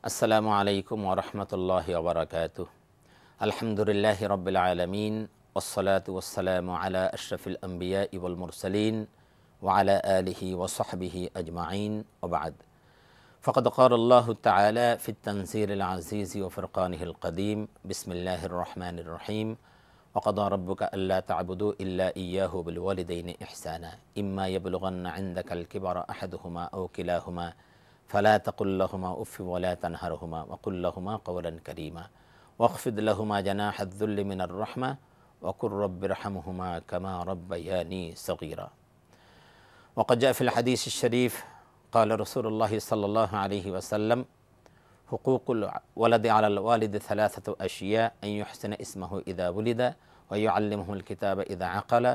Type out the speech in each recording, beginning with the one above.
আসসালামু আলাইকুম ওয়া রাহমাতুল্লাহি ওয়া বারাকাতুহু। আলহামদুলিল্লাহি রাব্বিল আলামিন ওয়াসসালাতু ওয়াসসালামু আলা আশরাফিল আমবিয়া ওয়াল মুরসালিন ওয়া আলা আলিহি ওয়া সাহবিহি আজমাইন ওয়া বা'দ। ফাকাদ ক্বালা আল্লাহু তাআলা ফিত তানজিলিল আজিজ ওয়া ফুরকানিহিল কাদীম বিসমিল্লাহির রহমানির রহিম ওয়া ক্বাদা রাব্বুকা আল্লা তা'বুদু ইল্লা ইয়্যাহু বিল ওয়ালিদাইনি ইহসানা ইম্মা ইয়াবলুগান্না 'ইনদাকাল কিবারা আহাদুহুমা আও কিলাহুমা فلا تقل لهما أف ولا تنهرهما وقل لهما قولا كريما واخفض لهما جناح الذل من الرحمة وقل رب ارحمهما كما ربياني صغيرا. وقد جاء في الحديث الشريف قال رسول الله صلى الله عليه وسلم حقوق الولد على الوالد ثلاثة أشياء: أن يحسن اسمه إذا ولد ويعلمه الكتاب إذا عقل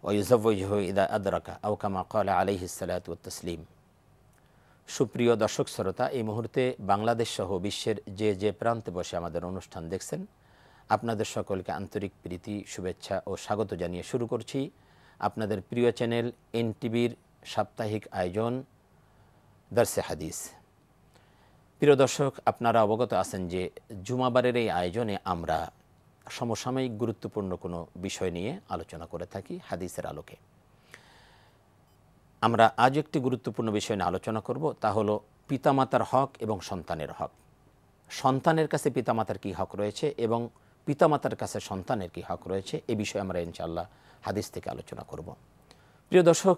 ويزوجه إذا أدرك أو كما قال عليه الصلاة والتسليم. সুপ্রিয় দর্শক শ্রোতা, এই মুহূর্তে বাংলাদেশ সহ বিশ্বের যে প্রান্তে বসে আমাদের অনুষ্ঠান দেখছেন, আপনাদের সকলকে আন্তরিক প্রীতি, শুভেচ্ছা ও স্বাগত জানিয়ে শুরু করছি আপনাদের প্রিয় চ্যানেল এনটিভির সাপ্তাহিক আয়োজন দরসে হাদিস। প্রিয় দর্শক, আপনারা অবগত আছেন যে জুমাবারের এই আয়োজনে আমরা সমসাময়িক গুরুত্বপূর্ণ কোনো বিষয় নিয়ে আলোচনা করে থাকি হাদিসের আলোকে। আমরা আজ একটি গুরুত্বপূর্ণ বিষয় নিয়ে আলোচনা করব, তা হলো পিতামাতার হক এবং সন্তানের হক। সন্তানের কাছে পিতামাতার কী হক রয়েছে এবং পিতামাতার কাছে সন্তানের কী হক রয়েছে, এ বিষয়ে আমরা ইনশাআল্লাহ হাদিস থেকে আলোচনা করব। প্রিয় দর্শক,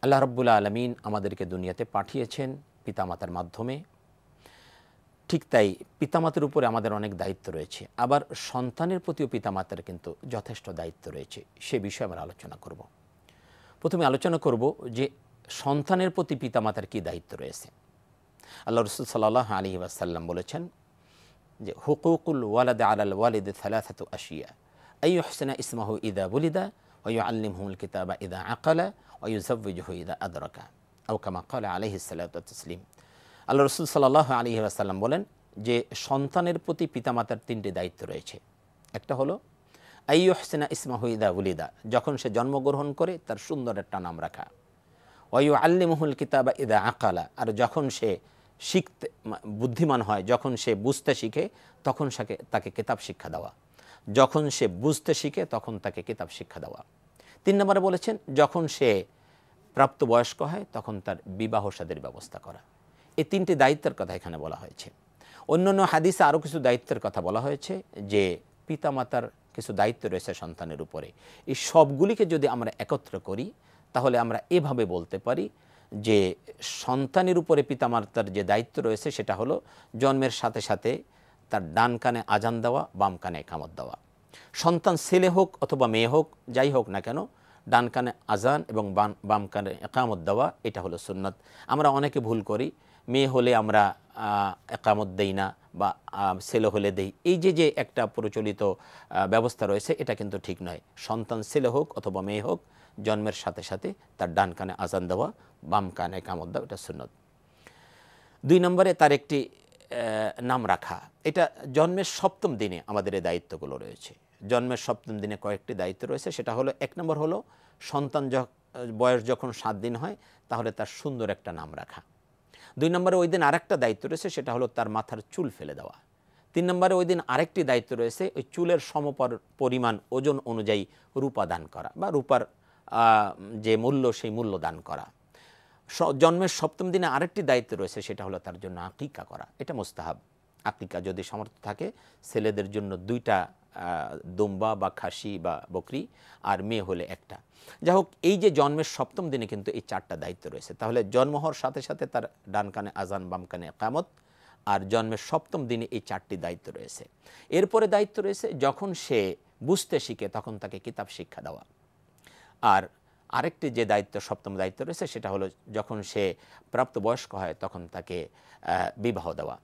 আল্লাহ রাব্বুল আলামিন আমাদেরকে দুনিয়াতে পাঠিয়েছেন পিতামাতার মাধ্যমে। ঠিক তাই পিতামাতার উপরে আমাদের অনেক দায়িত্ব রয়েছে, আবার সন্তানের প্রতিও পিতামাতার কিন্তু যথেষ্ট দায়িত্ব রয়েছে। সে বিষয়ে আমরা আলোচনা করব। প্রথমে আলোচনা করব যে সন্তানের প্রতি পিতামাতার কী দায়িত্ব রয়েছে। আল্লাহ রাসূল সাল্লাল্লাহু আলাইহি ওয়াসাল্লাম বলেছেন যে হুকুকুল ওয়ালাদি আলাল ওয়ালিদি সালাসাতু আশিয়া: আন ইউহসিনা ইসমাহু ইযা বুলিদা ওয়া ইউআল্লিমহুল কিতাবা ইযা আকালা ওয়া ইউযাওবিজুহু ইযা আদরাকা আও কামা ক্বালা আলাইহিস সালাতু ওয়াত তাসলিম। আল্লাহ রাসূল সাল্লাল্লাহু আলাইহি ওয়াসাল্লাম বলেন যে সন্তানের প্রতি পিতামাতার তিনটি দায়িত্ব রয়েছে। একটা হলো আইয়ুহসিনা ইসমাহু ইযা উলিদা, যখন সে জন্মগ্রহণ করে তার সুন্দর একটা নাম রাখা। ওয়া ইউআল্লিমুহুল কিতাবা ইযা আকালা, আর যখন সে শিখতে বুদ্ধিমান হয়, যখন সে বুঝতে শিখে তখন তাকে কিতাব শিক্ষা দেওয়া। যখন সে বুঝতে শিখে তখন তাকে কিতাব শিক্ষা দেওয়া। 3 নম্বরে বলেছেন যখন সে প্রাপ্তবয়স্ক হয় তখন তার বিবাহ শাদীর ব্যবস্থা করা। এই তিনটি দায়িত্বের কথা এখানে বলা হয়েছে। অন্যান্য হাদিসে আরও কিছু দায়িত্বের কথা বলা হয়েছে যে পিতামাতার কিছু দায়িত্ব রয়েছে সন্তানের উপরে। এই সবগুলিকে যদি আমরা একত্র করি তাহলে আমরা এভাবে বলতে পারি যে সন্তানের উপরে পিতামাতার যে দায়িত্ব রয়েছে সেটা হলো জন্মের সাথে সাথে তার ডান কানে আজান দেওয়া, বাম কানে ইকামত দেওয়া। সন্তান ছেলে হোক অথবা মেয়ে হোক, যাই হোক না কেন, ডান কানে আজান এবং বাম কানে ইকামত দেওয়া এটা হলো সুন্নাত। আমরা অনেকে ভুল করি, মেয়ে হলে আমরা ইকামত দেই না বা ছেলে হলে দেই। এই যে একটা প্রচলিত ব্যবস্থা রয়েছে এটা কিন্তু ঠিক নয়। সন্তান ছেলে হোক অথবা মেয়ে হোক, জন্মের সাথে সাথে তার ডান কানে আজান দেওয়া, বাম কানে ইকামত দেওয়া, এটা সুন্নত। 2 নম্বরে তার একটি নাম রাখা। এটা জন্মের 7ম দিনে আমাদের এই দায়িত্বগুলো রয়েছে। জন্মের 7ম দিনে কয়েকটি দায়িত্ব রয়েছে। সেটা হলো 1 নম্বর হলো সন্তান বয়স যখন 7 দিন হয় তাহলে তার সুন্দর একটা নাম রাখা। 2 নম্বরে ওই দিন আরেকটা দায়িত্ব রয়েছে, সেটা হলো তার মাথার চুল ফেলে দেওয়া। 3 নম্বরে ওই দিন আরেকটি দায়িত্ব রয়েছে, ওই চুলের পরিমাণ ওজন অনুযায়ী রূপা দান করা বা রূপার যে মূল্য সেই মূল্য দান করা। জন্মের 7ম দিনে আরেকটি দায়িত্ব রয়েছে, সেটা হলো তার জন্য আকিকা করা। এটা মুস্তাহাব। আকিকা যদি সামর্থ্য থাকে ছেলেদের জন্য 2টা দুম্বা বা খাসি বা বকরি, আর মেয়ে হলে একটা। যাই হোক, এই যে জন্মের 7ম দিনে কিন্তু এই 4টা দায়িত্ব রয়েছে। তাহলে জন্ম হওয়ার সাথে সাথে তার ডান কানে আজান, বাম কানে ইকামত, আর জন্মের 7ম দিনে এই 4টি দায়িত্ব রয়েছে। এরপরে দায়িত্ব রয়েছে যখন সে বুঝতে শিখে তখন তাকে কিতাব শিক্ষা দেওয়া। আর আরেকটি যে দায়িত্ব 7ম দায়িত্ব রয়েছে সেটা হলো যখন সে প্রাপ্তবয়স্ক হয় তখন তাকে বিবাহ দেওয়া।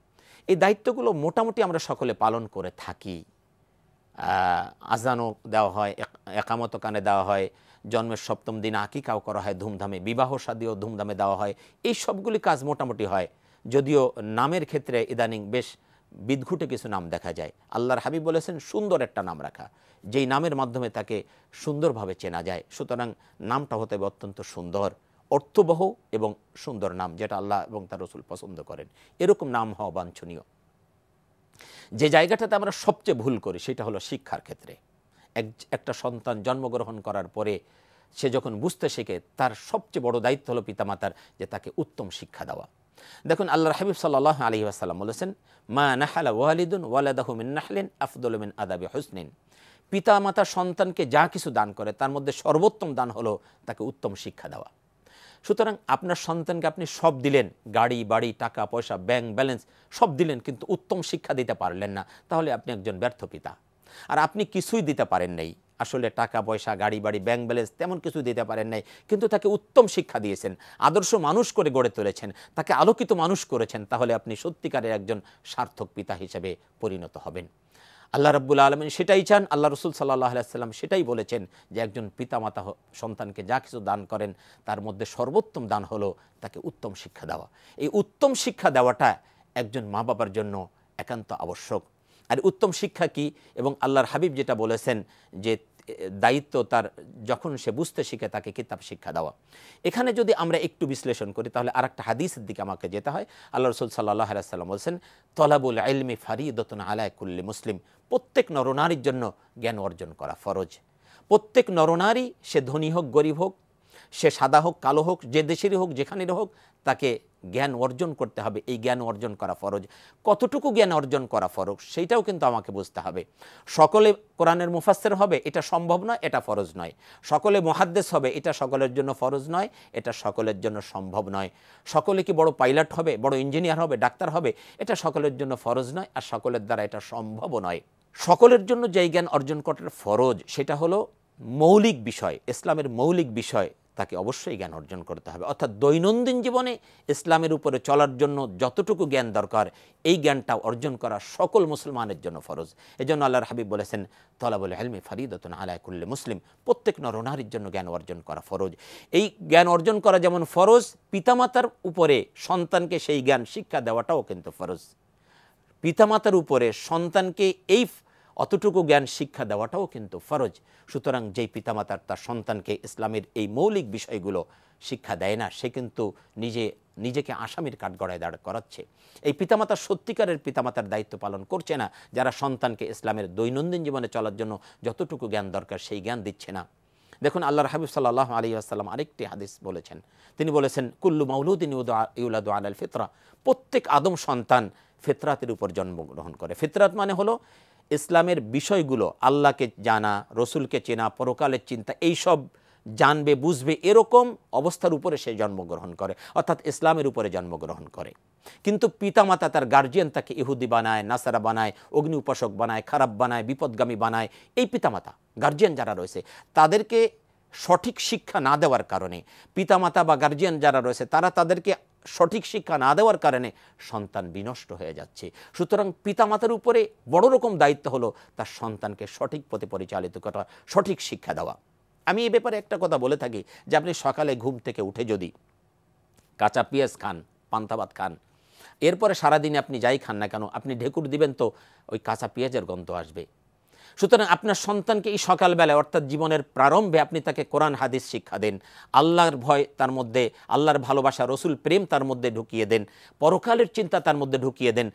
এই দায়িত্বগুলো মোটামুটি আমরা সকলে পালন করে থাকি। আজানও দেওয়া হয়, ইকামতও কানে দেওয়া হয়, জন্মের 7ম দিন আকিকাও করা হয় ধুমধামে, বিবাহ শাদীও ধুমধামে দেওয়া হয়। এই সবগুলি কাজ মোটামুটি হয়, যদিও নামের ক্ষেত্রে ইদানিং বেশ বিদঘুটে কিছু নাম দেখা যায়। আল্লাহর হাবিব বলেছেন সুন্দর একটা নাম রাখা, যেই নামের মাধ্যমে তাকে সুন্দরভাবে চেনা যায়। সুতরাং নামটা হতে হবে অত্যন্ত সুন্দর, অর্থবহ এবং সুন্দর নাম, যেটা আল্লাহ এবং তার রসুল পছন্দ করেন। এরকম নাম হওয়া বাঞ্ছনীয়। যে জায়গাটাতে আমরা সবচেয়ে ভুল করি সেটা হলো শিক্ষার ক্ষেত্রে। একটা সন্তান জন্মগ্রহণ করার পরে সে যখন বুঝতে শেখে, তার সবচেয়ে বড় দায়িত্ব হলো পিতামাতার যে তাকে উত্তম শিক্ষা দেওয়া। দেখুন আল্লাহর হাবিব সাল্লাল্লাহু আলাইহি ওয়াসাল্লাম বলেছেন, মা নাহালা ওয়ালিদুন ওয়ালাদাহু মিন নাহলিন আফদলু মিন আদাবি হুসনিন। পিতামাতা সন্তানকে যা কিছু দান করে তার মধ্যে সর্বোত্তম দান হলো তাকে উত্তম শিক্ষা দেওয়া। সুতরাং আপনার সন্তানকে আপনি সব দিলেন, গাড়ি বাড়ি টাকা পয়সা ব্যাংক ব্যালেন্স সব দিলেন, কিন্তু উত্তম শিক্ষা দিতে পারলেন না, তাহলে আপনি একজন ব্যর্থ পিতা। আর আপনি কিছুই দিতে পারেন নাই, আসলে টাকা পয়সা গাড়ি বাড়ি ব্যাংক ব্যালেন্স তেমন কিছু দিতে পারেন নাই, কিন্তু তাকে উত্তম শিক্ষা দিয়েছেন, আদর্শ মানুষ করে গড়ে তুলেছেন, তাকে আলোকিত মানুষ করেছেন, তাহলে আপনি সত্যিকারের একজন সার্থক পিতা হিসেবে পরিণত হবেন। আল্লাহ রাব্বুল আলামিন সেটাই চান, আল্লাহ রসুল সাল্লাল্লাহু আলাইহি ওয়াসাল্লাম সেটাই বলেছেন যে একজন পিতামাতা সন্তানকে যা কিছু দান করেন তার মধ্যে সর্বোত্তম দান হলো তাকে উত্তম শিক্ষা দেওয়া। এই উত্তম শিক্ষা দেওয়াটা একজন মা বাবার জন্য একান্ত আবশ্যক। আর উত্তম শিক্ষা কি, এবং আল্লাহর হাবিব যেটা বলেছেন যে দায়িত্ব তার যখন সে বুঝতে শিখে তাকে কিতাব শিক্ষা দেওয়া। এখানে যদি আমরা একটু বিশ্লেষণ করি তাহলে আরেকটা হাদিসের দিকে আমাকে যেতে হয়। আল্লাহ রসুল সাল্লাল্লাহু আলাইহি ওয়াসাল্লাম বলছেন, তলাবুল ইলমি ফারিদাতুন আলা কুল্লি মুসলিম। প্রত্যেক নরনারীর জন্য জ্ঞান অর্জন করা ফরজ। প্রত্যেক নরনারী, সে ধনী হোক গরিব হোক, সে সাদা হোক কালো হোক, যে দেশেরই হোক যেখানেই হোক, তাকে জ্ঞান অর্জন করতে হবে। এই জ্ঞান অর্জন করা ফরজ। কতটুকু জ্ঞান অর্জন করা ফরজ সেইটাও কিন্তু আমাকে বুঝতে হবে। সকলে কোরআনের মুফাসসির হবে এটা সম্ভব নয়, এটা ফরজ নয়। সকলে মুহাদ্দিস হবে এটা সকলের জন্য ফরজ নয়, এটা সকলের জন্য সম্ভব নয়। সকলে কি বড় পাইলট হবে, বড় ইঞ্জিনিয়ার হবে, ডাক্তার হবে, এটা সকলের জন্য ফরজ নয়, আর সকলের দ্বারা এটা সম্ভবও নয়। সকলের জন্য যেই জ্ঞান অর্জন করার ফরজ সেটা হলো মৌলিক বিষয়, ইসলামের মৌলিক বিষয়, তাকে অবশ্যই জ্ঞান অর্জন করতে হবে। অর্থাৎ দৈনন্দিন জীবনে ইসলামের উপরে চলার জন্য যতটুকু জ্ঞান দরকার এই জ্ঞানটা অর্জন করা সকল মুসলমানের জন্য ফরজ। এজন্য আল্লাহর হাবিব বলেছেন, তলাবুল ইলমি ফারিদাতুন আলা কুল্লি মুসলিম। প্রত্যেক নরনারীর জন্য জ্ঞান অর্জন করা ফরজ। এই জ্ঞান অর্জন করা যেমন ফরজ, পিতামাতার উপরে সন্তানকে সেই জ্ঞান শিক্ষা দেওয়াটাও কিন্তু ফরজ। পিতামাতার উপরে সন্তানকে এই অতটুকু জ্ঞান শিক্ষা দেওয়াটাও কিন্তু ফরজ। সুতরাং যেই পিতামাতার তার সন্তানকে ইসলামের এই মৌলিক বিষয়গুলো শিক্ষা দেয় না, সে কিন্তু নিজেকে আসামির কাঠগড়ায় দাঁড় করাচ্ছে। এই পিতামাতার সত্যিকারের পিতামাতার দায়িত্ব পালন করছে না, যারা সন্তানকে ইসলামের দৈনন্দিন জীবনে চলার জন্য যতটুকু জ্ঞান দরকার সেই জ্ঞান দিচ্ছে না। দেখুন আল্লাহর হাবিব সাল্লাল্লাহু আলাইহি ওয়াসাল্লাম আরেকটি হাদিস বলেছেন, তিনি বলেছেন, কুল্লু মাউলুদিন ইউলাদু আলাল ফিতরা। প্রত্যেক আদম সন্তান ফিতরাতের উপর জন্মগ্রহণ করে। ফিতরাত মানে হলো ইসলামের বিষয়গুলো, আল্লাহকে জানা, রসুলকে চেনা, পরকালের চিন্তা, এইসব জানবে বুঝবে, এরকম অবস্থার উপরে সে জন্মগ্রহণ করে, অর্থাৎ ইসলামের উপরে জন্মগ্রহণ করে। কিন্তু পিতামাতা তার গার্জিয়ান তাকে ইহুদি বানায়, নাসারা বানায়, অগ্নি উপাসক বানায়, খারাপ বানায়, বিপদগামী বানায়। এই পিতামাতা গার্জিয়ান যারা রয়েছে তাদেরকে সঠিক শিক্ষা না দেওয়ার কারণে, পিতামাতা বা গার্জিয়ান যারা রয়েছে তারা তাদেরকে সঠিক শিক্ষা না দেওয়ার কারণে সন্তান বিনষ্ট হয়ে যাচ্ছে। সুতরাং পিতামাতার উপরে বড় রকম দায়িত্ব হলো তার সন্তানকে সঠিক পথে পরিচালিত করা, সঠিক শিক্ষা দেওয়া। আমি এই ব্যাপারে একটা কথা বলে থাকি যে আপনি সকালে ঘুম থেকে উঠে যদি কাঁচা পেঁয়াজ খান, পান্তা ভাত খান, এরপরে সারাদিনে আপনি যাই খান না কেন, আপনি ঢেকুর দিবেন তো ওই কাঁচা পেঁয়াজের গন্ধ আসবে। সুতরাং আপনার সন্তানকে এই সকালবেলায় অর্থাৎ জীবনের প্রারম্ভে আপনি তাকে কোরআন হাদিস শিক্ষা দেন, আল্লাহর ভয় তার মধ্যে, আল্লাহর ভালোবাসা, রসুল প্রেম তার মধ্যে ঢুকিয়ে দেন, পরকালের চিন্তা তার মধ্যে ঢুকিয়ে দেন।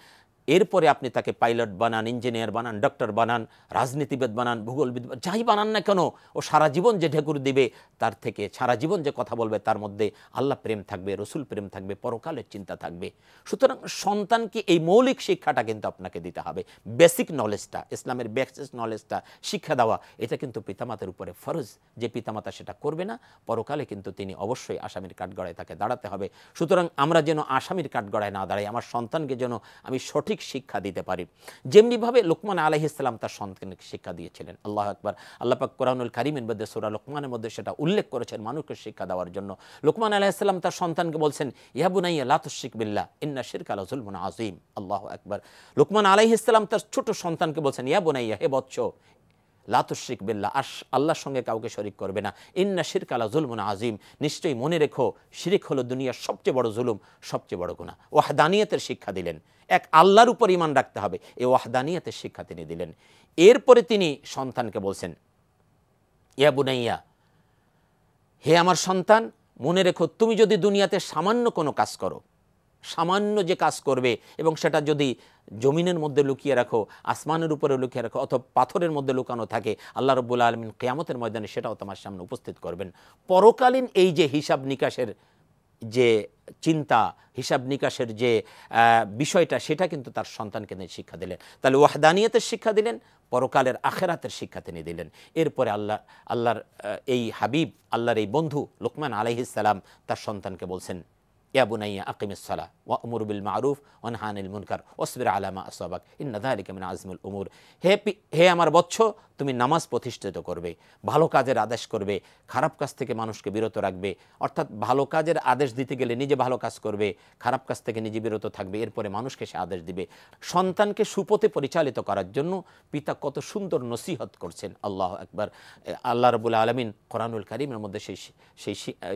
এরপরে আপনি তাকে পাইলট বানান, ইঞ্জিনিয়ার বানান, ডক্টর বানান, রাজনীতিবিদ বানান, ভূগোলবিদ, যাই বানান না কেন, ও সারা জীবন যে ঢেকুর দিবে তার থেকে সারা জীবন যে কথা বলবে তার মধ্যে আল্লাহ প্রেম থাকবে, রসুল প্রেম থাকবে, পরকালের চিন্তা থাকবে। সুতরাং সন্তানকে এই মৌলিক শিক্ষাটা কিন্তু আপনাকে দিতে হবে। বেসিক নলেজটা, ইসলামের বেসিক নলেজটা শিক্ষা দেওয়া, এটা কিন্তু পিতামাতার উপরে ফরজ। যে পিতামাতা সেটা করবে না, পরকালে কিন্তু তিনি অবশ্যই আসামির কাঠগড়ায় তাকে দাঁড়াতে হবে। সুতরাং আমরা যেন আসামির কাঠগড়ায় না দাঁড়াই, আমার সন্তানকে যেন আমি সঠিক শিক্ষা দিতে পারি। যেমনিভাবে লোকমান আলাইহিস সালাম তার সন্তানকে শিক্ষা দিয়েছিলেন। আল্লাহু আকবার। আল্লাহ পাক কোরআনুল কারীমের মধ্যে সূরা লোকমানের মধ্যে সেটা উল্লেখ করেছেন মানুষকে শিক্ষা দেওয়ার জন্য। লোকমান আলাইহিস সালাম তার সন্তানকে বলছেন, ইয়া বুনাইয়া লা তুশরিক বিল্লাহ ইন্না শিরকা লাযুলমুন আযীম। আল্লাহু আকবার। লোকমান আলাইহিস সালাম তার ছোট সন্তানকে বলছেন, ইয়া বুনাইয়া, হে বৎস, লা তুশরিক বিল্লাহ, আল্লাহর সঙ্গে কাউকে শরীক করবে না, ইন্না শিরকা লাযুলমুন আযীম, নিশ্চয়ই মনে রেখো শিরক হলো দুনিয়ার সবচেয়ে বড় জুলুম, সবচেয়ে বড় গুনাহ। ওয়াহদানিয়তের শিক্ষা দিলেন, এক আল্লাহর উপর ঈমান রাখতে হবে, এই ওয়াহদানিয়তের শিক্ষা তিনি দিলেন। এরপরে তিনি সন্তানকে বলছেন, ইয়া বুনাইয়া, হে আমার সন্তান, মনে রেখো তুমি যদি দুনিয়াতে সামান্য কোনো কাজ করো, সামান্য যে কাজ করবে এবং সেটা যদি জমিনের মধ্যে লুকিয়ে রাখো, আসমানের উপরে লুকিয়ে রাখো, অথবা পাথরের মধ্যে লুকানো থাকে, আল্লাহ রাব্বুল আলামিন কিয়ামতের ময়দানে সেটাও তোমার সামনে উপস্থিত করবেন। পরকালীন এই যে হিসাব নিকাশের যে চিন্তা, হিসাব নিকাশের যে বিষয়টা, সেটা কিন্তু তার সন্তানকে নিয়ে শিক্ষা দিলেন। তাহলে ওয়াহদানিয়তের শিক্ষা দিলেন, পরকালের আখেরাতের শিক্ষা তিনি দিলেন। এরপরে আল্লাহর এই হাবিব, আল্লাহর এই বন্ধু লোকমান আলাইহিস সালাম তার সন্তানকে বলছেন, ইয়া বুনাইয়া আকিমিস সালাহ ওয়া আমুর বিল মারুফ ওয়া নাহি আনিল মুনকার ওয়াসবির আলা মা আসাবাক ইন্না যালিকা মিন আজমিল উমুর। হে আমার বৎস, তুমি নামাজ প্রতিষ্ঠিত করবে, ভালো কাজের আদেশ করবে, খারাপ কাজ থেকে মানুষকে বিরত রাখবে। অর্থাৎ ভালো কাজের আদেশ দিতে গেলে নিজে ভালো কাজ করবে, খারাপ কাজ থেকে নিজে বিরত থাকবে, এরপরে মানুষকে সে আদেশ দিবে। সন্তানকে সুপথে পরিচালিত করার জন্য পিতা কত সুন্দর নসিহত করছেন। আল্লাহু আকবার। আল্লাহ রাব্বুল আলামিন কোরআনুল কারীমের মধ্যে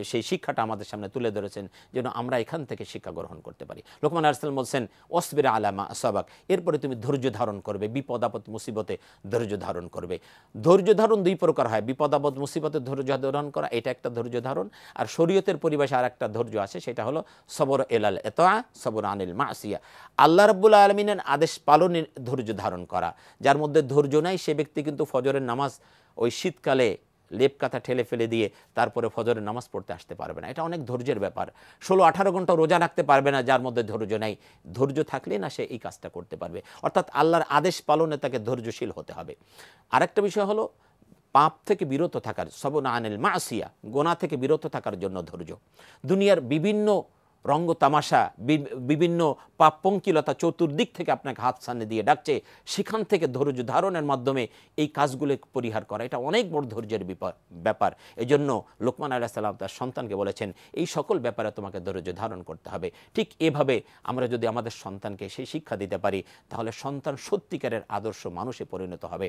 সেই শিক্ষাটা আমাদের সামনে তুলে ধরেছেন, যেন আমরা এখান থেকে শিক্ষা গ্রহণ করতে পারি। লোকমান আলাইহিস সালাম বলছেন, ওয়াসবির আলা মা আসাবাক, এরপরে তুমি ধৈর্য ধারণ করবে, বিপদ আপদ মুসিবতে ধৈর্য ধারণ করবে। ধৈর্য ধারণ দুই প্রকার হয়, বিপদ আপদ মুসিবতে ধৈর্য ধারণ করা, এটা একটা ধৈর্য ধারণ। আর শরীয়তের পরিভাষায় আর একটা ধৈর্য আছে, সেটা হলো সবর এলাল এতা সবর আনিল মাসিয়া, আল্লাহ রাব্বুল আলামিনের আদেশ পালনের ধৈর্য ধারণ করা। যার মধ্যে ধৈর্য নাই সে ব্যক্তি কিন্তু ফজরের নামাজ ওই শীতকালে লেপ কাঁথা ঠেলে ফেলে দিয়ে তারপরে ফজরের নামাজ পড়তে আসতে পারবে না। এটা অনেক ধৈর্যের ব্যাপার। 16-18 ঘন্টা রোজা রাখতে পারবে না যার মধ্যে ধৈর্য নাই। ধৈর্য থাকলে না সে এই কাজটা করতে পারবে। অর্থাৎ আল্লাহর আদেশ পালনে তাকে ধৈর্যশীল হতে হবে। আরেকটা বিষয় হলো পাপ থেকে বিরত থাকার, সবর আনিল মাসিয়া, গুনাহ থেকে বিরত থাকার জন্য ধৈর্য। দুনিয়ার বিভিন্ন রঙ্গ তামাশা, বিভিন্ন পাপপঙ্কিলতা চতুর্দিক থেকে আপনাকে হাত সামনে দিয়ে ডাকছে, সেখান থেকে ধৈর্য ধারণের মাধ্যমে এই কাজগুলো পরিহার করা, এটা অনেক বড় ধৈর্যের ব্যাপার। এই জন্য লোকমান আলাইহিস সালাম তার সন্তানকে বলেছেন, এই সকল ব্যাপারে তোমাকে ধৈর্য ধারণ করতে হবে। ঠিক এভাবে আমরা যদি আমাদের সন্তানকে সেই শিক্ষা দিতে পারি, তাহলে সন্তান সত্যিকারের আদর্শ মানুষে পরিণত হবে।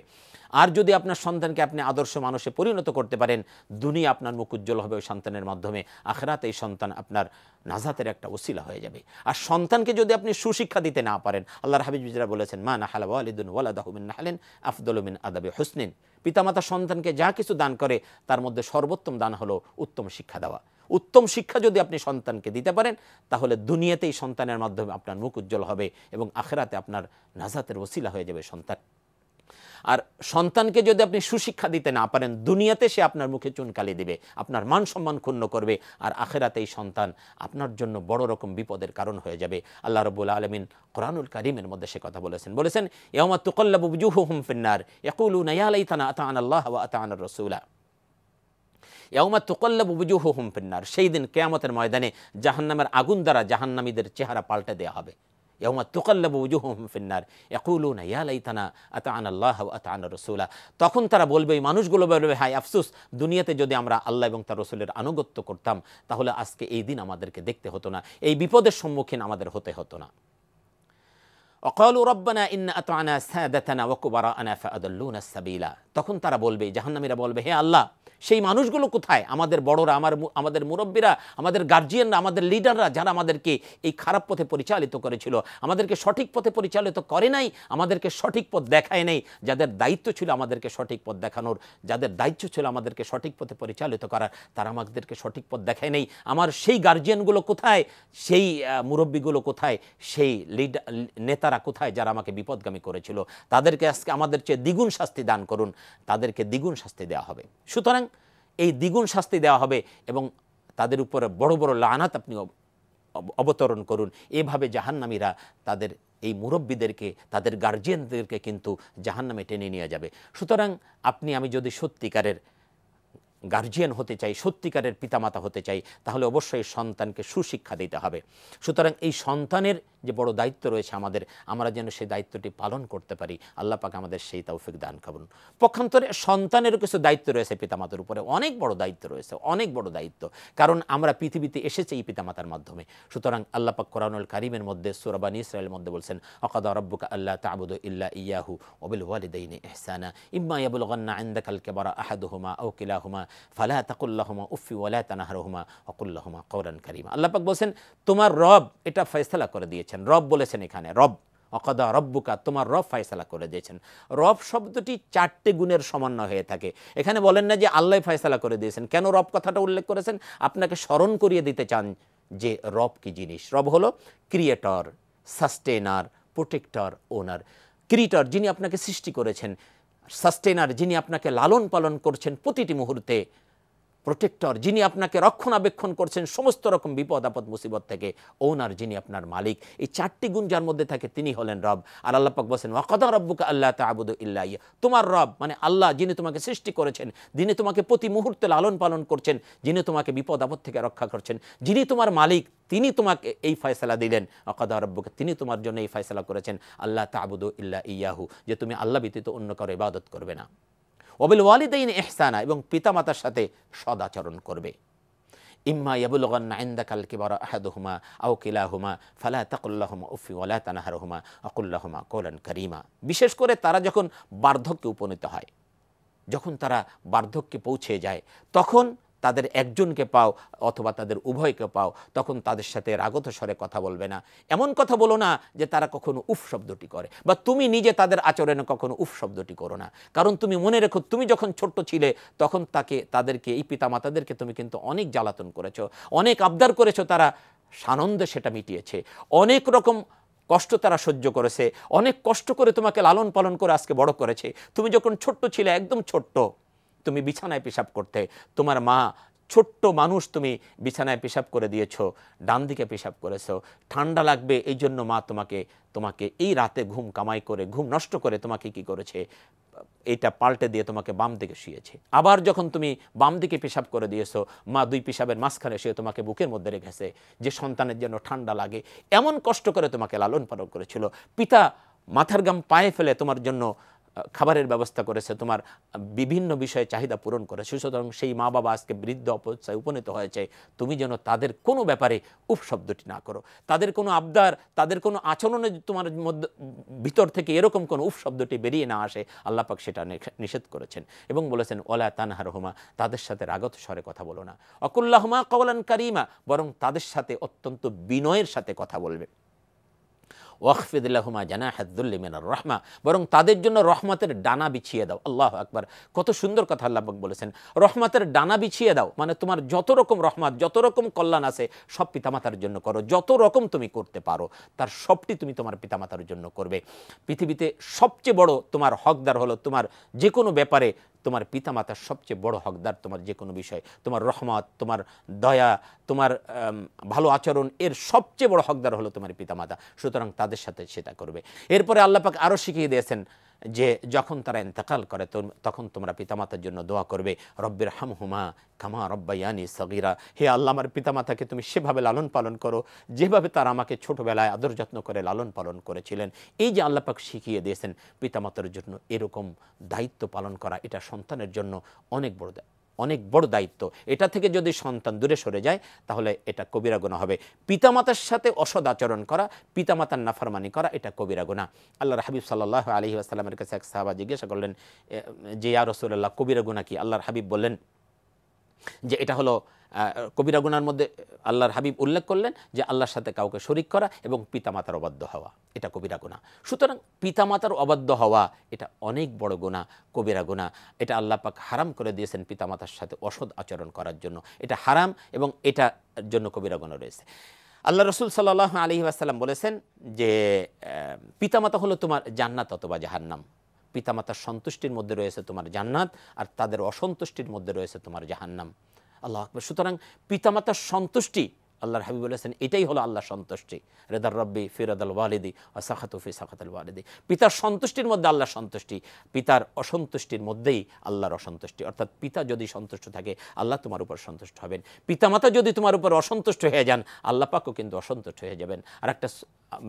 আর যদি আপনার সন্তানকে আপনি আদর্শ মানুষে পরিণত করতে পারেন, দুনিয়া আপনার মুখ উজ্জ্বল হবে ওই সন্তানের মাধ্যমে, আখিরাতে এই সন্তান আপনার নাজাতের একটা ওসিলা হয়ে যাবে। আর সন্তানকে যদি আপনি সুশিক্ষা দিতে না পারেন, আল্লাহর হাবিব যারা বলেছেন, মা নাহালা ওয়ালিদুন ওয়ালাদাহু মিন নাহলিন আফদালু মিন আদাবি হুসনিন, পিতামাতা সন্তানকে যা কিছু দান করে তার মধ্যে সর্বোত্তম দান হলো উত্তম শিক্ষা দেওয়া। উত্তম শিক্ষা যদি আপনি সন্তানকে দিতে পারেন, তাহলে দুনিয়াতেই সন্তানের মাধ্যমে আপনার মুখ উজ্জ্বল হবে এবং আখিরাতে আপনার নাজাতের ওসিলা হয়ে যাবে সন্তান। আর সন্তানকে যদি আপনি সুশিক্ষা দিতে না পারেন, দুনিয়াতে সে আপনার মুখে চুনকালি দিবে, আপনার মান সম্মান ক্ষুণ্ণ করবে, আর আখিরাতে এই সন্তান আপনার জন্য বড় রকম বিপদের কারণ হয়ে যাবে। আল্লাহ রাব্বুল আলামিন কোরআনুল কারীমের মধ্যে সে কথা বলেছেন ইয়াউমা তুকাল্লাবু বুজুহুহুম ফিন্নার ইয়াকুলুনা ইয়া লাইতানা আতা'না আল্লাহ ওয়া আতা'না রাসূলা। ইয়াউমা তুকাল্লাবু বুজুহুহুম ফিন্নার, সেই দিন কিয়ামতের ময়দানে জাহান্নামের আগুন দ্বারা জাহান্নামীদের চেহারা পাল্টে দেওয়া হবে। ইয়াউমা তুকাল্লাবু বুজুহুহুম ফিন্নার ইয়াকুলুনা ইয়া লাইতানা আতা'না আল্লাহ ওয়া আতা'না রাসূলা। তখন তারা বলবে, এই মানুষগুলো বলবে, হায় আফসোস, দুনিয়াতে যদি আমরা আল্লাহ এবং তার রাসূলের আনুগত্য করতাম, তাহলে আজকে এই দিন আমাদেরকে দেখতে হতো না, এই বিপদের সম্মুখীন আমাদের হতে হতো না। وقالوا ربنا إن أطعنا سادتنا وكبراءنا فأضلونا السبيلا। তখন তারা বলবে, জাহান্নামীরা বলবে, হে আল্লাহ, সেই মানুষগুলো কোথায়? আমাদের বড়রা, আমাদের মুরব্বীরা, আমাদের গার্জিয়ানরা, আমাদের লিডাররা, যারা আমাদেরকে এই খারাপ পথে পরিচালিত করেছিল, আমাদেরকে সঠিক পথে পরিচালিত করে নাই, আমাদেরকে সঠিক পথ দেখায় নাই, যাদের দায়িত্ব ছিল আমাদেরকে সঠিক পথ দেখানোর, যাদের দায়িত্ব ছিল আমাদেরকে সঠিক পথে পরিচালিত করার, তারা আমাদেরকে সঠিক পথ দেখায় নাই। আমার সেই গার্জিয়ানগুলো কোথায়? সেই মুরব্বীগুলো কোথায়? সেই নেতারা কোথায় যারা আমাকে বিপদগামী করেছিল? তাদেরকে আজকে আমাদের চেয়ে দ্বিগুণ শাস্তি দান করুন। তাদেরকে দ্বিগুণ শাস্তি দেওয়া হবে। সুতরাং এই দ্বিগুণ শাস্তি দেওয়া হবে এবং তাদের উপরে বড় বড় লানাত আপনি অবতরণ করুন। এভাবে জাহান্নামীরা তাদের এই মুরব্বীদেরকে, তাদের গার্জিয়ানদেরকে কিন্তু জাহান্নামে টেনে নিয়ে যাবে। সুতরাং আপনি আমি যদি সত্যিকারের গার্জিয়ান হতে চাই, সত্যিকারের পিতামাতা হতে চাই, তাহলে অবশ্যই সন্তানকে সুশিক্ষা দিতে হবে। সুতরাং এই সন্তানের যে বড় দায়িত্ব রয়েছে আমাদের, আমরা যেন সেই দায়িত্বটি পালন করতে পারি। আল্লাহ পাক আমাদের সেই তৌফিক দান করুন। পক্ষান্তরে সন্তানেরও কিছু দায়িত্ব রয়েছে পিতামাতার উপরে, অনেক বড় দায়িত্ব রয়েছে, অনেক বড় দায়িত্ব, কারণ আমরা পৃথিবীতে এসেছি এই পিতামাতার মাধ্যমে। সুতরাং আল্লাহ পাক কোরআনুল কারীমের মধ্যে সূরা বানী ইসরাঈলের মধ্যে বলছেন, ওয়াকাদা রাব্বুকা আল্লা তা'বুদু ইল্লা ইয়াহু ওয়া বিল ওয়ালিদাইনি ইহসানা ইম্মা ইয়াবলুগান্না ইনদাকাল কিবারা আহাদুহুমা আও কিলাহুমা ফালা তাকুল লাহুমা উফি ওয়া লা তানহারহুমা ওয়া কুল লাহুমা কওলান কারীমা। আল্লাহ পাক বলেন, তোমার রব এটা ফয়সালা করে দিয়েছেন। রব বলেছেন এখানে, রব অকাদা রব্বুকা, তোমার রব ফয়সালা করে দিয়েছেন। রব শব্দটি 4টে গুণের সমন্বয় হয়ে থাকে। এখানে বলেন না যে আল্লাহ ফয়সালা করে দিয়েছেন। কেন রব কথাটা উল্লেখ করেছেন? আপনাকে স্মরণ করিয়ে দিতে চান যে রব কি জিনিস। রব হলো ক্রিয়েটর, সাস্টেনার, প্রোটেক্টর, ওনার। ক্রিয়েটর যিনি আপনাকে সৃষ্টি করেছেন, সাস্টেনার যিনি আপনাকে লালন পালন করছেন প্রতিটি মুহূর্তে, প্রোটেক্টর যিনি আপনাকে রক্ষণাবেক্ষণ করছেন সমস্ত রকম বিপদ আপদ মুসিবত থেকে, ওনার যিনি আপনার মালিক। এই 4টি গুণ যার মধ্যে থাকে তিনি হলেন রব। আর আল্লাহ পাক বলেন ওয়াকাদা রাব্বুকা আল্লা তা'বুদু ইল্লা ইয়া, তোমার রব মানে আল্লাহ যিনি তোমাকে সৃষ্টি করেছেন, যিনি তোমাকে প্রতি মুহূর্তে লালন পালন করছেন, যিনি তোমাকে বিপদ আপদ থেকে রক্ষা করছেন, যিনি তোমার মালিক, তিনি তোমাকে এই ফয়সালা দিলেন। ওয়াকাদা রাব্বুকা, তিনি তোমার জন্য এই ফয়সালা করেছেন আল্লা তা'বুদু ইল্লা ইয়াহু, যে তুমি আল্লাহ ব্যতীত অন্য কারো ইবাদত করবে না। ওয়াবিল ওয়ালিদাইনি ইহসানা, এবং পিতামাতার সাথে সদাচরণ করবে। ইম্মা ইয়াবলুগান্না ইনদাকাল কিবারা আহাদুহুমা আও কিলাহুমা ফালা তাকুল লাহুমা উফ ওয়া লা তানহারহুমা ওয়াকুল লাহুমা কওলান কারীমা। বিশেষ করে তারা যখন বার্ধক্যে উপনীত হয়, যখন তারা বার্ধক্যে পৌঁছে যায়, তখন তাদের একজনকে পাও অথবা তাদের উভয়কে পাও, তখন তাদের সাথে রাগত স্বরে কথা বলবে না। এমন কথা বলো না যে তারা কখনো উফ শব্দটি করে, বা তুমি নিজে তাদের আচরণে কখনো উফ শব্দটি করো না। কারণ তুমি মনে রেখো, তুমি যখন ছোট্ট ছিলে তখন তাদেরকে, এই পিতামাতাদেরকে তুমি কিন্তু অনেক জ্বালাতন করেছো, অনেক আবদার করেছো, তারা সানন্দে সেটা মিটিয়েছে, অনেক রকম কষ্ট তারা সহ্য করেছে, অনেক কষ্ট করে তোমাকে লালন পালন করে আজকে বড় করেছে। তুমি যখন ছোট্ট ছিলে, একদম ছোট্ট, তুমি বিছানায় পেশাব করতে, তোমার মা, ছোট্ট মানুষ, তুমি বিছানায় পেশাব করে দিয়েছো, ডান দিকে পেশাব করেছো, ঠান্ডা লাগবে এই জন্য মা তোমাকে এই রাতে ঘুম কামাই করে, ঘুম নষ্ট করে তোমাকে কি করেছে, এটা পাল্টে দিয়ে তোমাকে বাম দিকে শুয়েছে। আবার যখন তুমি বাম দিকে পেশাব করে দিয়েছো, মা 2 পেশাবের মাঝখানে শুয়ে তোমাকে বুকের মধ্যে রেখেছে যে সন্তানের জন্য ঠান্ডা লাগে, এমন কষ্ট করে তোমাকে লালন পালন করেছিল। পিতা মাথার ঘাম পায়ে ফেলে তোমার জন্য খাবারের ব্যবস্থা করেছে, তোমার বিভিন্ন বিষয়ে চাহিদা পূরণ করেছে। সুতরাং সেই মা বাবা আজকে বৃদ্ধ অবস্থায় উপনীত হয়েছে, তুমি যেন তাদের কোনো ব্যাপারে উফ শব্দটি না করো, তাদের কোনো আবদার, তাদের কোনো আচরণে তোমার মধ্যে ভিতর থেকে এরকম কোনো উফ শব্দটি বেরিয়ে না আসে, আল্লাহ পাক সেটা নিষেধ করেছেন এবং বলেছেন ওয়ালা তানহারহুমা, তাদের সাথে রাগত স্বরে কথা বলো না। ওয়াকুল লাহুমা কওলান কারীমা, বরং তাদের সাথে অত্যন্ত বিনয়ের সাথে কথা বলবে। ওয়াখফিদ লাহুমা জানাহাদ-যুল্লি মিনার রাহমা, বরং তাদের জন্য রহমতের ডানা বিছিয়ে দাও। আল্লাহু আকবার, কত সুন্দর কথা আল্লাহ পাক বলেছেন, রহমতের ডানা বিছিয়ে দাও। মানে তোমার যত রকম রহমত, যত রকম কল্যাণ আছে সব পিতামাতার জন্য করো, যত রকম তুমি করতে পারো তার সবটি তুমি তোমার পিতামাতার জন্য করবে। পৃথিবীতে সবচেয়ে বড় তোমার হকদার হলো, তোমার যে কোনো ব্যাপারে তোমার পিতামাতার সবচেয়ে বড় হকদার, তোমার যে কোনো বিষয়, তোমার রহমত, তোমার দয়া, তোমার ভালো আচরণ, এর সবচেয়ে বড় হকদার হলো তোমার পিতামাতা। সুতরাং তাদের সাথে সেটা করবে। এরপরে আল্লাহ পাক আরও শিখিয়ে দিয়েছেন যে যখন তারা ইন্তেকাল করে তখন তোমরা পিতামাতার জন্য দোয়া করবে, রব্বির হামহুমা কামা রব্বায়ানি সগীরা, হে আল্লাহ আমার পিতামাতাকে তুমি সেভাবে লালন পালন করো যেভাবে তারা আমাকে ছোটবেলায় আদর যত্ন করে লালন পালন করেছিলেন। এই যে আল্লাহ পাক শিখিয়ে দিয়েছেন পিতামাতার জন্য এরকম দায়িত্ব পালন করা, এটা সন্তানের জন্য অনেক বড় দায়িত্ব। এটা থেকে যদি সন্তান দূরে সরে যায় তাহলে এটা কবিরা গুনাহ হবে। পিতামাতার সাথে অসৎ আচরণ করা, পিতামাতার নাফরমানি করা, এটা কবিরা গুনাহ। আল্লাহর হাবিব সাল্লাল্লাহু আলাইহি ওয়াসাল্লামের কাছে এক সাহাবা জিজ্ঞাসা করলেন যে ইয়া রাসূলুল্লাহ, কবিরা গুনাহ কি? আল্লাহর হাবিব বললেন যে এটা হলো কবিরা গুনার মধ্যে আল্লাহর হাবিব উল্লেখ করলেন যে আল্লাহর সাথে কাউকে শরীক করা এবং পিতামাতার অবাধ্য হওয়া, এটা কবিরা গুনাহ। সুতরাং পিতামাতার অবাধ্য হওয়া এটা অনেক বড় গুনাহ, কবিরা গুনাহ। এটা আল্লাহ পাক হারাম করে দিয়েছেন পিতামাতার সাথে অসৎ আচরণ করার জন্য, এটা হারাম এবং এটার জন্য কবিরা গুনাহ রয়েছে। আল্লাহ রসুল সাল্লাল্লাহু আলাইহি ওয়াসাল্লাম বলেছেন যে পিতামাতা হলো তোমার জান্নাত অথবা জাহান্নাম। পিতামাতার সন্তুষ্টির মধ্যে রয়েছে তোমার জান্নাত, আর তাদের অসন্তুষ্টির মধ্যে রয়েছে তোমার জাহান্নাম। আল্লাহু আকবার। সুতরাং পিতামাতার সন্তুষ্টি, আল্লাহর হাবিব বলেছেন এটাই হলো আল্লাহর সন্তুষ্টি। রেদার রব্বি ফি রাদাল ওয়ালিদি ওয়া সাখাতু ফি সাখাতিল ওয়ালিদি। পিতার সন্তুষ্টির মধ্যে আল্লাহর সন্তুষ্টি, পিতার অসন্তুষ্টির মধ্যেই আল্লাহর অসন্তুষ্টি। অর্থাৎ পিতা যদি সন্তুষ্ট থাকে আল্লাহ তোমার উপর সন্তুষ্ট হবেন, পিতামাতা যদি তোমার উপর অসন্তুষ্ট হয়ে যান আল্লাহ পাকও কিন্তু অসন্তুষ্ট হয়ে যাবেন। আর একটা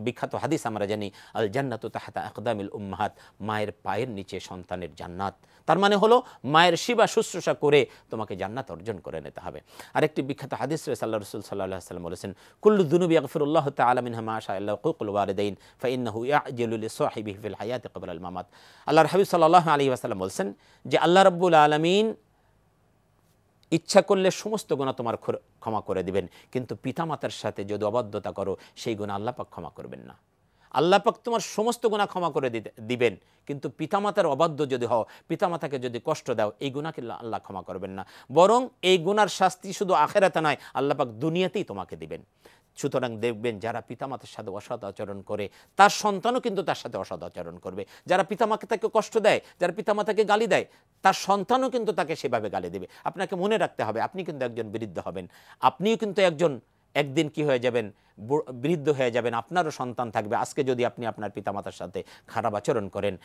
বিখ্যাত হাদিস আমরা জানি, আল জান্নাতু তাহতা আকদামিল উম্মাহাত, মায়ের পায়ের নিচে সন্তানের জান্নাত। তার মানে হলো মায়ের সেবা শুশ্রূষা করে তোমাকে জান্নাত অর্জন করে নিতে হবে। আরেকটি বিখ্যাত হাদিস রয়েছে, আল্লাহ রাসূল সাল্লাল্লাহু আলাইহি ওয়াসাল্লাম বলেছেন, কুল্লু যুনুবি ইয়াগফিরুল্লাহু তাআলা মিনহা মা শাআ ইল্লা হুকুকুল ওয়ালিদাইন ফাইন্নাহু ইয়া'জিলু লিসাহিবিহি ফিল হায়াতি ক্বাবলা আল মামাত। আল্লাহর হাবিব সাল্লাল্লাহু আলাইহি ওয়াসাল্লাম বলেছেন যে আল্লাহ রাব্বুল আলামিন ইচ্ছা করলে সমস্ত গুনাহ তোমার ক্ষমা করে দিবেন, কিন্তু পিতামাতার সাথে যদি অবাধ্যতা করো সেই গুনাহ আল্লাহ পাক ক্ষমা করবেন না। আল্লাহ পাক তোমার সমস্ত গুনাহ ক্ষমা করে দিবেন, কিন্তু পিতামাতার অবাধ্য যদি হও, পিতামাতাকে যদি কষ্ট দাও, এই গুনাহকে আল্লাহ ক্ষমা করবেন না, বরং এই গুনার শাস্তি শুধু আখিরাতে নয়, আল্লাহ পাক দুনিয়াতেই তোমাকে দিবেন। সুতরাং দেখবেন যারা পিতামাতার সাথে অসৎ আচরণ করে তার সন্তানও কিন্তু তার সাথে অসৎ আচরণ করবে। যারা পিতামাতাকে কষ্ট দেয়, যারা পিতামাতাকে গালি দেয়, তার সন্তানও কিন্তু তাকে সেভাবে গালি দেবে। আপনাকে মনে রাখতে হবে, আপনি কিন্তু একজন বৃদ্ধ হবেন, আপনিও কিন্তু একদিন কি হয়ে যাবেন, বৃদ্ধ হয়ে যাবেন, আপনারও সন্তান থাকবে। আজকে যদি আপনি আপনার পিতামাতার সাথে খারাপ আচরণ করেন,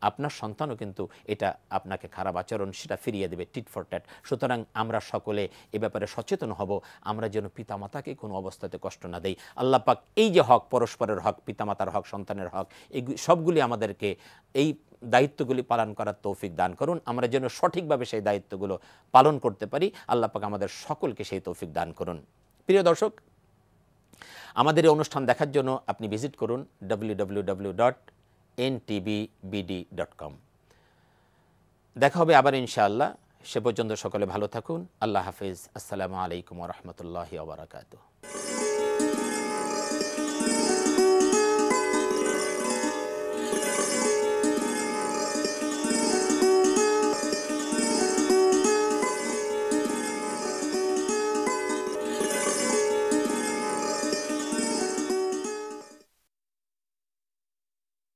আপনার সন্তানও কিন্তু এটা আপনাকে খারাপ আচরণ সেটা ফিরিয়ে দেবে, টিট ফর ট্যাট। সুতরাং আমরা সকলে এ ব্যাপারে সচেতন হব, আমরা যেন পিতামাতাকে কোনো অবস্থাতে কষ্ট না দেই। আল্লাহ পাক এই যে হক, পরস্পরের হক, পিতামাতার হক, সন্তানের হক, এই সবগুলি আমাদেরকে, এই দায়িত্বগুলি পালন করার তৌফিক দান করুন, আমরা যেন সঠিকভাবে সেই দায়িত্বগুলো পালন করতে পারি। আল্লাহ পাক আমাদের সকলকে সেই তৌফিক দান করুন। প্রিয় দর্শক, আমাদের এই অনুষ্ঠান দেখার জন্য আপনি ভিজিট করুন www.ntbbd.com। দেখা হবে আবার ইনশাআল্লাহ। সে পর্যন্ত সকলে ভালো থাকুন। আল্লাহ হাফিজ। আসসালামু আলাইকুম ওয়া রাহমাতুল্লাহি ওয়া বারাকাতুহু।